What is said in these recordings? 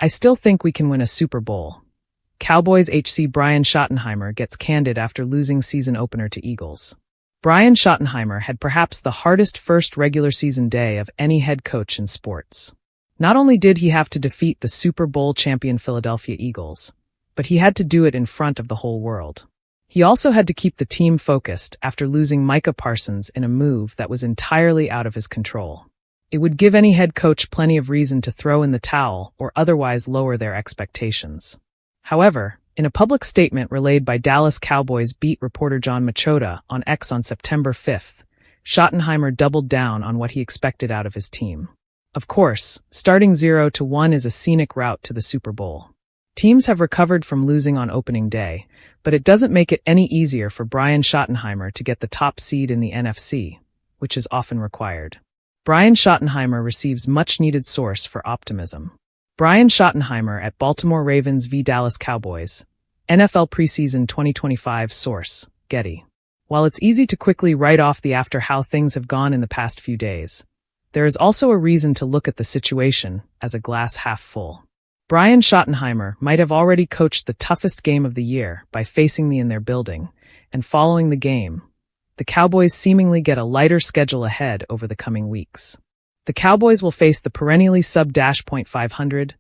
I still think we can win a Super Bowl. Cowboys HC Brian Schottenheimer gets candid after losing season opener to Eagles. Brian Schottenheimer had perhaps the hardest first regular season day of any head coach in sports. Not only did he have to defeat the Super Bowl champion Philadelphia Eagles, but he had to do it in front of the whole world. He also had to keep the team focused after losing Micah Parsons in a move that was entirely out of his control. It would give any head coach plenty of reason to throw in the towel or otherwise lower their expectations. However, in a public statement relayed by Dallas Cowboys beat reporter John Machota on X on September 5th, Schottenheimer doubled down on what he expected out of his team. Of course, starting 0-1 is a scenic route to the Super Bowl. Teams have recovered from losing on opening day, but it doesn't make it any easier for Brian Schottenheimer to get the top seed in the NFC, which is often required. Brian Schottenheimer receives much-needed source for optimism. Brian Schottenheimer at Baltimore Ravens v. Dallas Cowboys. NFL preseason 2025 source, Getty. While it's easy to quickly write off the after how things have gone in the past few days, there is also a reason to look at the situation as a glass half full. Brian Schottenheimer might have already coached the toughest game of the year by facing the in their building, and following the game, the Cowboys seemingly get a lighter schedule ahead over the coming weeks. The Cowboys will face the perennially sub-.500,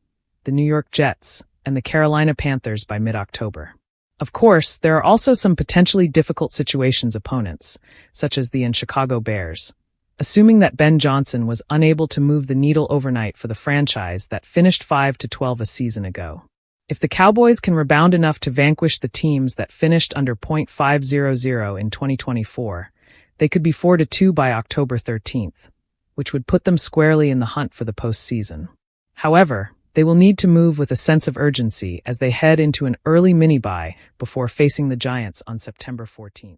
the New York Jets, and the Carolina Panthers by mid-October. Of course, there are also some potentially difficult situations opponents, such as the Chicago Bears, assuming that Ben Johnson was unable to move the needle overnight for the franchise that finished 5-12 a season ago. If the Cowboys can rebound enough to vanquish the teams that finished under .500 in 2024, they could be 4-2 by October 13th, which would put them squarely in the hunt for the postseason. However, they will need to move with a sense of urgency as they head into an early mini-bye before facing the Giants on September 14th.